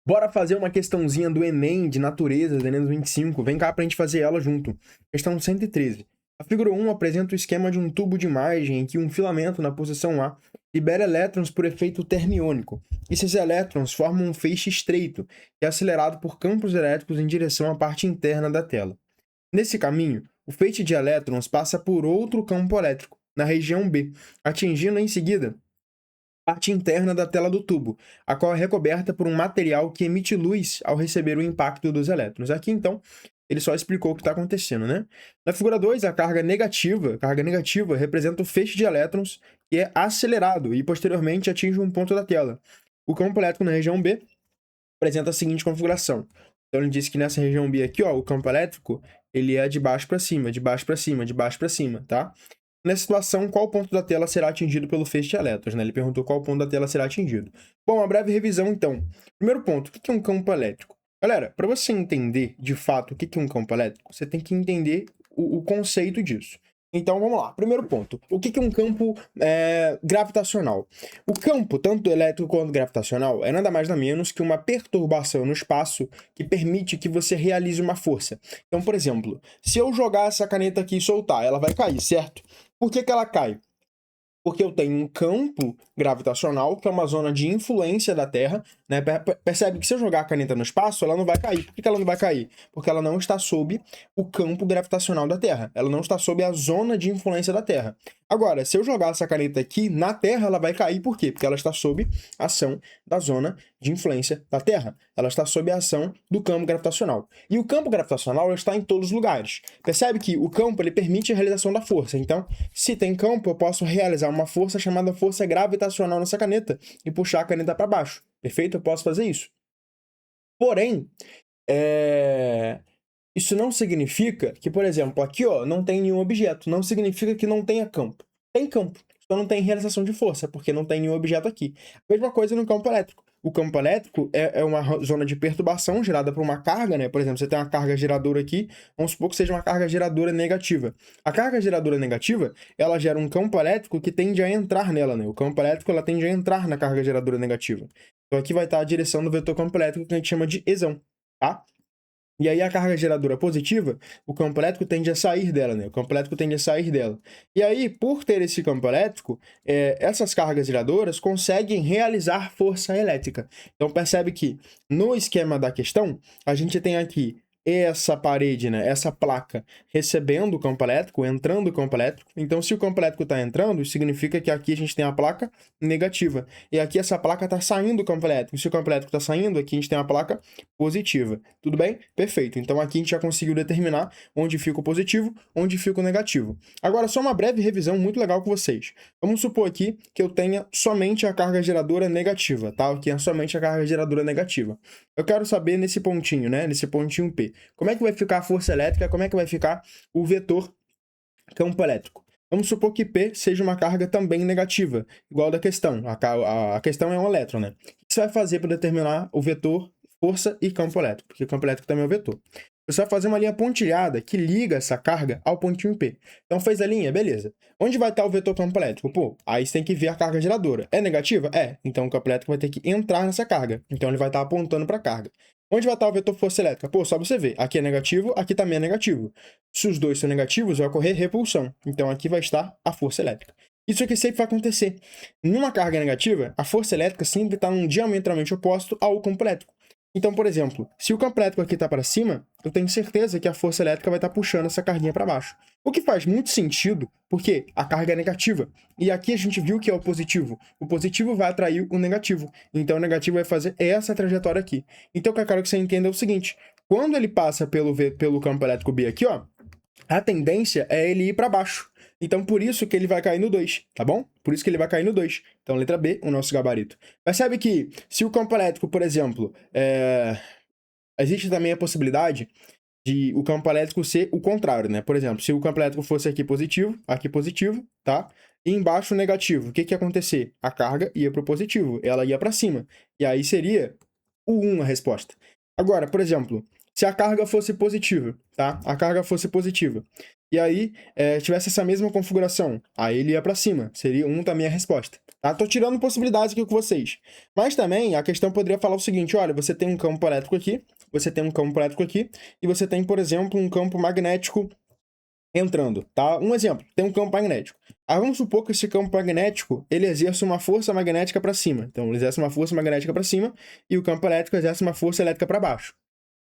Bora fazer uma questãozinha do Enem de natureza, do Enem 25. Vem cá pra gente fazer ela junto. Questão 113. A figura 1 apresenta o esquema de um tubo de imagem em que um filamento na posição A libera elétrons por efeito termiônico. Esses elétrons formam um feixe estreito, que é acelerado por campos elétricos em direção à parte interna da tela. Nesse caminho, o feixe de elétrons passa por outro campo elétrico, na região B, atingindo em seguida parte interna da tela do tubo, a qual é recoberta por um material que emite luz ao receber o impacto dos elétrons. Aqui, então, ele só explicou o que está acontecendo, né? Na figura 2, a carga negativa representa o feixe de elétrons que é acelerado e, posteriormente, atinge um ponto da tela. O campo elétrico na região B apresenta a seguinte configuração. Então, ele disse que nessa região B aqui, ó, o campo elétrico, ele é de baixo para cima, de baixo para cima, de baixo para cima, tá? Nessa situação, qual ponto da tela será atingido pelo feixe de elétrons, né? Ele perguntou qual ponto da tela será atingido. Bom, uma breve revisão, então. Primeiro ponto, o que é um campo elétrico? Galera, para você entender, de fato, o que é um campo elétrico, você tem que entender o conceito disso. Então, vamos lá. Primeiro ponto, o que é um campo gravitacional? O campo, tanto elétrico quanto gravitacional, é nada mais nada menos que uma perturbação no espaço que permite que você realize uma força. Então, por exemplo, se eu jogar essa caneta aqui e soltar, ela vai cair, certo? Por que ela cai? Porque eu tenho um campo gravitacional, que é uma zona de influência da Terra, né? Percebe que se eu jogar a caneta no espaço, ela não vai cair. Por que ela não vai cair? Porque ela não está sob o campo gravitacional da Terra. Ela não está sob a zona de influência da Terra. Agora, se eu jogar essa caneta aqui na Terra, ela vai cair. Por quê? Porque ela está sob a ação da zona de influência da Terra. Ela está sob a ação do campo gravitacional. E o campo gravitacional está em todos os lugares. Percebe que o campo ele permite a realização da força. Então, se tem campo, eu posso realizar uma força chamada força gravitacional nessa caneta e puxar a caneta para baixo. Perfeito? Eu posso fazer isso. Porém, isso não significa que, por exemplo, aqui ó, não tem nenhum objeto. Não significa que não tenha campo. Tem campo, só não tem realização de força, porque não tem nenhum objeto aqui. Mesma coisa no campo elétrico. O campo elétrico é uma zona de perturbação gerada por uma carga, né? Por exemplo, você tem uma carga geradora aqui, vamos supor que seja uma carga geradora negativa. A carga geradora negativa, ela gera um campo elétrico que tende a entrar nela, né? O campo elétrico, ela tende a entrar na carga geradora negativa. Então aqui vai estar a direção do vetor campo elétrico que a gente chama de exão, tá? E aí a carga geradora positiva, o campo elétrico tende a sair dela, né? O campo elétrico tende a sair dela. E aí, por ter esse campo elétrico, essas cargas geradoras conseguem realizar força elétrica. Então percebe que no esquema da questão, a gente tem aqui essa parede, né, essa placa recebendo o campo elétrico, entrando o campo elétrico. Então, se o campo elétrico está entrando, significa que aqui a gente tem a placa negativa. E aqui essa placa está saindo do campo elétrico. Se o campo elétrico está saindo, aqui a gente tem a placa positiva. Tudo bem? Perfeito. Então, aqui a gente já conseguiu determinar onde fica o positivo, onde fica o negativo. Agora, só uma breve revisão muito legal com vocês. Vamos supor aqui que eu tenha somente a carga geradora negativa, tá? Aqui é somente a carga geradora negativa. Eu quero saber nesse pontinho, né? Nesse pontinho P. Como é que vai ficar a força elétrica? Como é que vai ficar o vetor campo elétrico? Vamos supor que P seja uma carga também negativa, igual da questão. A questão é um elétron, né? O que você vai fazer para determinar o vetor força e campo elétrico? Porque o campo elétrico também é um vetor. Você vai fazer uma linha pontilhada que liga essa carga ao pontinho P. Então fez a linha, beleza. Onde vai estar o vetor campo elétrico? Pô, aí você tem que ver a carga geradora. É negativa? É. Então o campo elétrico vai ter que entrar nessa carga. Então ele vai estar apontando para a carga. Onde vai estar o vetor força elétrica? Pô, só você ver. Aqui é negativo, aqui também é negativo. Se os dois são negativos, vai ocorrer repulsão. Então aqui vai estar a força elétrica. Isso aqui sempre vai acontecer. Numa carga negativa, a força elétrica sempre está num diametralmente oposto ao campo elétrico. Então, por exemplo, se o campo elétrico aqui está para cima, eu tenho certeza que a força elétrica vai estar puxando essa carguinha para baixo. O que faz muito sentido, porque a carga é negativa. E aqui a gente viu que é o positivo. O positivo vai atrair o negativo. Então, o negativo vai fazer essa trajetória aqui. Então, o que eu quero que você entenda é o seguinte. Quando ele passa pelo campo elétrico B aqui, ó, a tendência é ele ir para baixo. Então, por isso que ele vai cair no 2, tá bom? Por isso que ele vai cair no 2. Então, letra B, o nosso gabarito. Percebe que, se o campo elétrico, por exemplo, existe também a possibilidade de o campo elétrico ser o contrário, né? Por exemplo, se o campo elétrico fosse aqui positivo, tá? E embaixo negativo, o que que ia acontecer? A carga ia para o positivo, ela ia para cima. E aí seria o 1 a resposta. Agora, por exemplo, se a carga fosse positiva, tá? A carga fosse positiva. e aí tivesse essa mesma configuração, aí ele ia para cima, seria 1 também a resposta. Tá? Tô tirando possibilidades aqui com vocês. Mas também a questão poderia falar o seguinte, olha, você tem um campo elétrico aqui, você tem um campo elétrico aqui, e você tem, por exemplo, um campo magnético entrando, tá? Um exemplo, tem um campo magnético. Aí vamos supor que esse campo magnético, ele exerce uma força magnética para cima. Então, ele exerce uma força magnética para cima e o campo elétrico exerce uma força elétrica para baixo.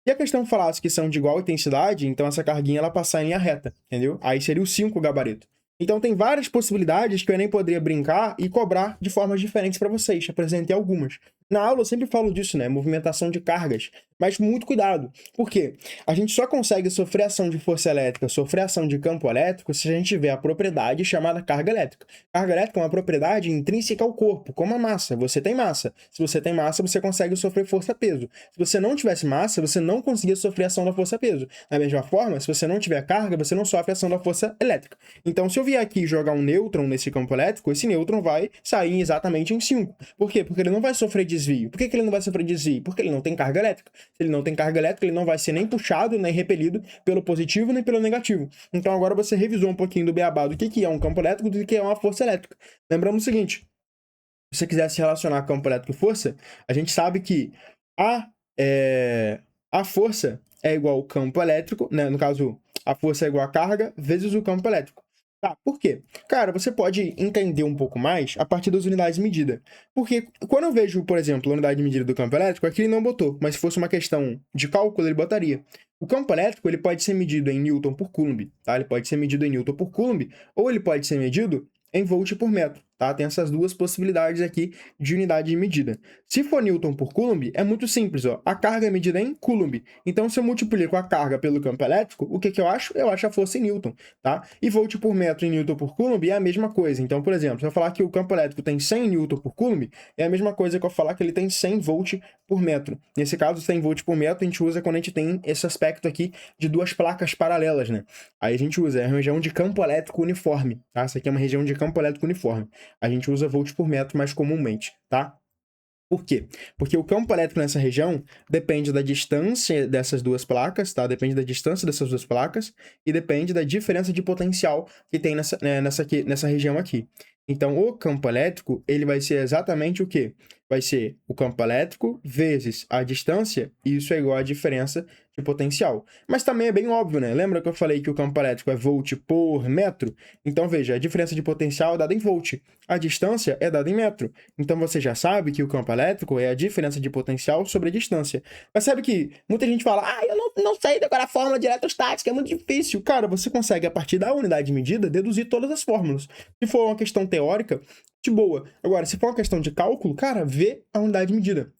E a questão falasse que são de igual intensidade, então essa carguinha ela passar em linha reta, entendeu? Aí seria o 5 o gabarito. Então tem várias possibilidades que eu nem poderia brincar e cobrar de formas diferentes para vocês. Apresentei algumas. Na aula eu sempre falo disso, né? Movimentação de cargas. Mas muito cuidado. Por quê? A gente só consegue sofrer ação de força elétrica, sofrer ação de campo elétrico, se a gente tiver a propriedade chamada carga elétrica. Carga elétrica é uma propriedade intrínseca ao corpo, como a massa. Você tem massa. Se você tem massa, você consegue sofrer força-peso. Se você não tivesse massa, você não conseguia sofrer ação da força-peso. Da mesma forma, se você não tiver carga, você não sofre ação da força elétrica. Então, se eu vier aqui jogar um nêutron nesse campo elétrico, esse nêutron vai sair exatamente em 5. Por quê? Porque ele não vai sofrer desvio. Por que ele não vai sofrer desvio? Porque ele não tem carga elétrica. Se ele não tem carga elétrica, ele não vai ser nem puxado, nem repelido pelo positivo, nem pelo negativo. Então agora você revisou um pouquinho do beabá do que é um campo elétrico, do que é uma força elétrica. Lembrando o seguinte, se você quiser se relacionar campo elétrico e força, a gente sabe que a força é igual ao campo elétrico, né? No caso, a força é igual a carga vezes o campo elétrico. Tá, por quê? Cara, você pode entender um pouco mais a partir das unidades de medida. Porque quando eu vejo, por exemplo, a unidade de medida do campo elétrico, aqui ele não botou, mas se fosse uma questão de cálculo, ele botaria. O campo elétrico ele pode ser medido em Newton por Coulomb, tá? Ele pode ser medido em Newton por Coulomb, ou ele pode ser medido em volt por metro, tá? Tem essas duas possibilidades aqui de unidade de medida. Se for Newton por Coulomb, é muito simples, ó. A carga é medida em Coulomb. Então, se eu multiplico a carga pelo campo elétrico, o que eu acho? Eu acho a força em Newton, tá? E volt por metro em Newton por Coulomb é a mesma coisa. Então, por exemplo, se eu falar que o campo elétrico tem 100 Newton por Coulomb, é a mesma coisa que eu falar que ele tem 100 volt por metro. Nesse caso, 100 volt por metro a gente usa quando a gente tem esse aspecto aqui de duas placas paralelas, né? Aí a gente usa a região de campo elétrico uniforme, tá? Essa aqui é uma região de campo elétrico uniforme. A gente usa volt por metro mais comumente, tá? Por quê? Porque o campo elétrico nessa região depende da distância dessas duas placas, tá? Depende da distância dessas duas placas e depende da diferença de potencial que tem nessa região aqui. Então, o campo elétrico, ele vai ser exatamente o quê? Vai ser o campo elétrico vezes a distância, e isso é igual à diferença de potencial. Mas também é bem óbvio, né? Lembra que eu falei que o campo elétrico é volt por metro? Então, veja, a diferença de potencial é dada em volt, a distância é dada em metro. Então, você já sabe que o campo elétrico é a diferença de potencial sobre a distância. Mas sabe que muita gente fala, eu não sei decorar a fórmula de eletrostática, é muito difícil. Cara, você consegue, a partir da unidade de medida, deduzir todas as fórmulas. Se for uma questão teórica, de boa. Agora, se for uma questão de cálculo, cara, vê a unidade de medida.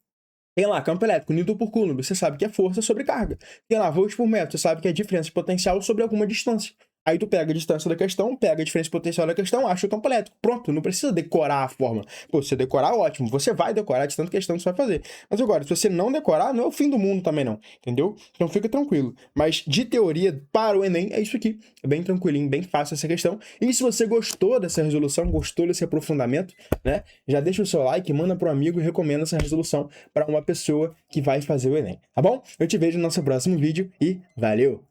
Tem lá, campo elétrico, Newton por Coulomb, você sabe que é força sobre carga. Tem lá, volt por metro, você sabe que é diferença de potencial sobre alguma distância. Aí tu pega a distância da questão, pega a diferença de potencial da questão, acha o campo elétrico. Pronto, não precisa decorar a fórmula. Pô, se você decorar, ótimo. Você vai decorar de tanta questão que você vai fazer. Mas agora, se você não decorar, não é o fim do mundo também não, entendeu? Então fica tranquilo. Mas de teoria, para o Enem, é isso aqui. É bem tranquilinho, bem fácil essa questão. E se você gostou dessa resolução, gostou desse aprofundamento, né? Já deixa o seu like, manda para um amigo e recomenda essa resolução para uma pessoa que vai fazer o Enem, tá bom? Eu te vejo no nosso próximo vídeo e valeu!